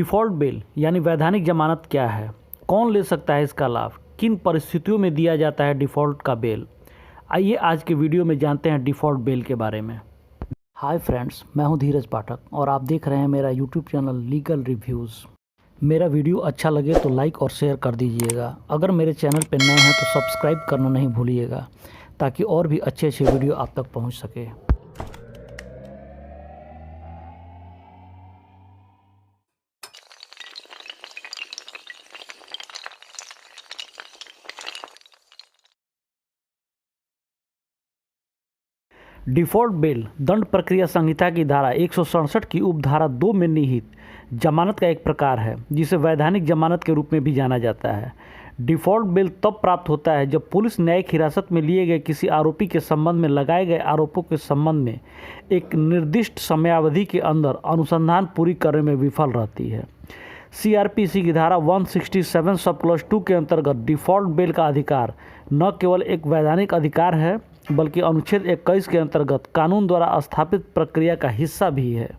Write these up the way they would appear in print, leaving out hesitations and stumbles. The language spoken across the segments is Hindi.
डिफ़ॉल्ट बेल यानी वैधानिक ज़मानत क्या है? कौन ले सकता है इसका लाभ? किन परिस्थितियों में दिया जाता है डिफ़ॉल्ट का बेल? आइए आज के वीडियो में जानते हैं डिफ़ॉल्ट बेल के बारे में। हाय फ्रेंड्स, मैं हूं धीरज पाठक और आप देख रहे हैं मेरा यूट्यूब चैनल लीगल रिव्यूज़। मेरा वीडियो अच्छा लगे तो लाइक और शेयर कर दीजिएगा। अगर मेरे चैनल पर नए हैं तो सब्सक्राइब करना नहीं भूलिएगा ताकि और भी अच्छे वीडियो आप तक पहुँच सके। डिफ़ॉल्ट बेल दंड प्रक्रिया संहिता की धारा 167 की उपधारा 2 में निहित जमानत का एक प्रकार है जिसे वैधानिक जमानत के रूप में भी जाना जाता है। डिफ़ॉल्ट बेल तब प्राप्त होता है जब पुलिस न्यायिक हिरासत में लिए गए किसी आरोपी के संबंध में लगाए गए आरोपों के संबंध में एक निर्दिष्ट समयावधि के अंदर अनुसंधान पूरी करने में विफल रहती है। सीआरपीसी की धारा 167 सब क्लॉज 2 के अंतर्गत डिफ़ॉल्ट बेल का अधिकार न केवल एक वैधानिक अधिकार है बल्कि अनुच्छेद 21 के अंतर्गत कानून द्वारा स्थापित प्रक्रिया का हिस्सा भी है।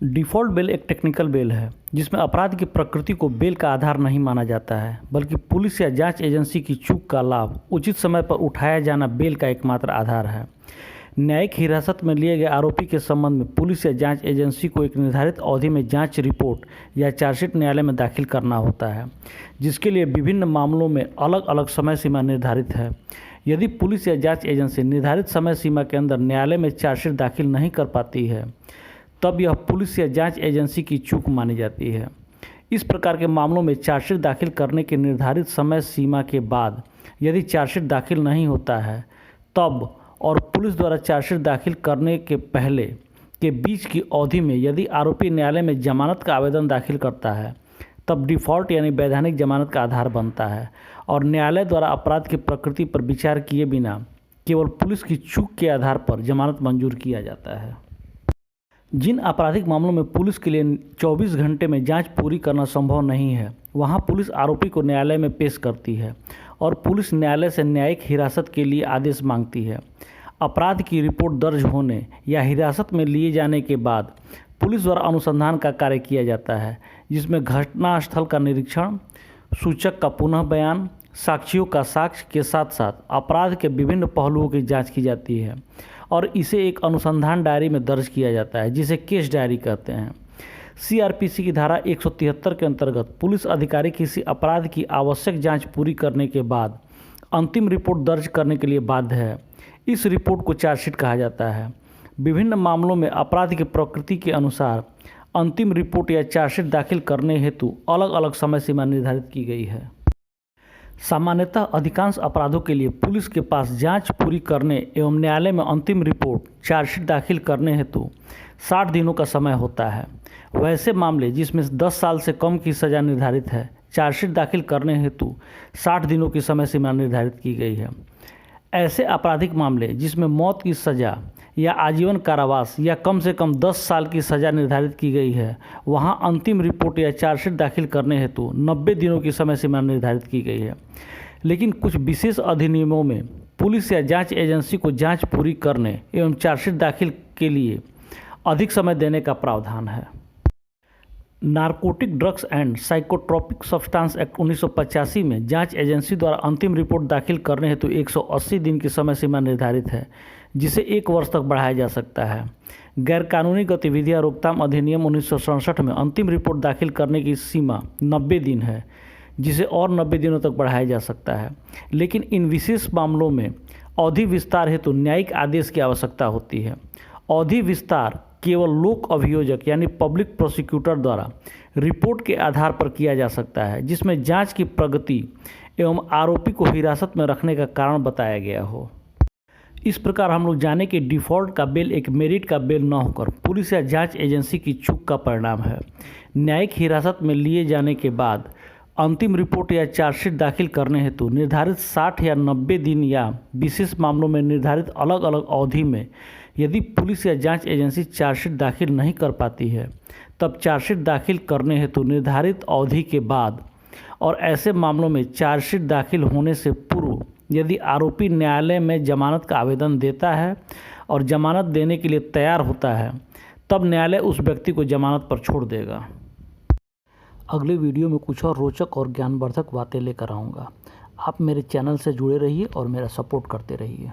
डिफ़ॉल्ट बेल एक टेक्निकल बेल है जिसमें अपराध की प्रकृति को बेल का आधार नहीं माना जाता है बल्कि पुलिस या जांच एजेंसी की चूक का लाभ उचित समय पर उठाया जाना बेल का एकमात्र आधार है। न्यायिक हिरासत में लिए गए आरोपी के संबंध में पुलिस या जांच एजेंसी को एक निर्धारित अवधि में जांच रिपोर्ट या चार्जशीट न्यायालय में दाखिल करना होता है, जिसके लिए विभिन्न मामलों में अलग अलग समय सीमा निर्धारित है। यदि पुलिस या जांच एजेंसी निर्धारित समय सीमा के अंदर न्यायालय में चार्जशीट दाखिल नहीं कर पाती है तब यह पुलिस या जांच एजेंसी की चूक मानी जाती है। इस प्रकार के मामलों में चार्जशीट दाखिल करने के निर्धारित समय सीमा के बाद यदि चार्जशीट दाखिल नहीं होता है तब और पुलिस द्वारा चार्जशीट दाखिल करने के पहले के बीच की अवधि में यदि आरोपी न्यायालय में जमानत का आवेदन दाखिल करता है तब डिफ़ॉल्ट यानी वैधानिक जमानत का आधार बनता है और न्यायालय द्वारा अपराध की प्रकृति पर विचार किए बिना केवल पुलिस की चूक के आधार पर जमानत मंजूर किया जाता है। जिन आपराधिक मामलों में पुलिस के लिए 24 घंटे में जांच पूरी करना संभव नहीं है वहां पुलिस आरोपी को न्यायालय में पेश करती है और पुलिस न्यायालय से न्यायिक हिरासत के लिए आदेश मांगती है। अपराध की रिपोर्ट दर्ज होने या हिरासत में लिए जाने के बाद पुलिस द्वारा अनुसंधान का कार्य किया जाता है जिसमें घटनास्थल का निरीक्षण, सूचक का पुनः बयान, साक्षियों का साक्ष्य के साथ साथ अपराध के विभिन्न पहलुओं की जांच की जाती है और इसे एक अनुसंधान डायरी में दर्ज किया जाता है जिसे केस डायरी कहते हैं। सीआरपीसी की धारा 173 के अंतर्गत पुलिस अधिकारी किसी अपराध की आवश्यक जांच पूरी करने के बाद अंतिम रिपोर्ट दर्ज करने के लिए बाध्य है। इस रिपोर्ट को चार्जशीट कहा जाता है। विभिन्न मामलों में अपराध की प्रकृति के अनुसार अंतिम रिपोर्ट या चार्जशीट दाखिल करने हेतु अलग अलग समय सीमा निर्धारित की गई है। सामान्यतः अधिकांश अपराधों के लिए पुलिस के पास जांच पूरी करने एवं न्यायालय में अंतिम रिपोर्ट चार्जशीट दाखिल करने हेतु 60 दिनों का समय होता है। वैसे मामले जिसमें 10 साल से कम की सज़ा निर्धारित है, चार्जशीट दाखिल करने हेतु 60 दिनों की समय सीमा निर्धारित की गई है। ऐसे आपराधिक मामले जिसमें मौत की सज़ा या आजीवन कारावास या कम से कम 10 साल की सज़ा निर्धारित की गई है वहां अंतिम रिपोर्ट या चार्जशीट दाखिल करने हेतु 90 दिनों की समय सीमा निर्धारित की गई है। लेकिन कुछ विशेष अधिनियमों में पुलिस या जांच एजेंसी को जांच पूरी करने एवं चार्जशीट दाखिल के लिए अधिक समय देने का प्रावधान है। Narcotic drugs and psychotropic substance act 1985 में जांच एजेंसी द्वारा अंतिम रिपोर्ट दाखिल करने हेतु 180 दिन की समय सीमा निर्धारित है जिसे 1 वर्ष तक बढ़ाया जा सकता है। गैरकानूनी गतिविधियां रोकथाम अधिनियम 1967 में अंतिम रिपोर्ट दाखिल करने की सीमा 90 दिन है जिसे और 90 दिनों तक बढ़ाया जा सकता है। लेकिन इन विशेष मामलों में अवधि विस्तार हेतु न्यायिक आदेश की आवश्यकता होती है। अवधि विस्तार केवल लोक अभियोजक यानी पब्लिक प्रोसिक्यूटर द्वारा रिपोर्ट के आधार पर किया जा सकता है जिसमें जांच की प्रगति एवं आरोपी को हिरासत में रखने का कारण बताया गया हो। इस प्रकार हम लोग जाने कि डिफ़ॉल्ट का बेल एक मेरिट का बेल न होकर पुलिस या जांच एजेंसी की चूक का परिणाम है। न्यायिक हिरासत में लिए जाने के बाद अंतिम रिपोर्ट या चार्जशीट दाखिल करने हेतु निर्धारित 60 या 90 दिन या विशेष मामलों में निर्धारित अलग अलग अवधि में यदि पुलिस या जांच एजेंसी चार्जशीट दाखिल नहीं कर पाती है तब चार्जशीट दाखिल करने हेतु निर्धारित अवधि के बाद और ऐसे मामलों में चार्जशीट दाखिल होने से पूर्व यदि आरोपी न्यायालय में जमानत का आवेदन देता है और जमानत देने के लिए तैयार होता है तब न्यायालय उस व्यक्ति को जमानत पर छोड़ देगा। अगले वीडियो में कुछ और रोचक और ज्ञानवर्धक बातें लेकर आऊँगा। आप मेरे चैनल से जुड़े रहिए और मेरा सपोर्ट करते रहिए।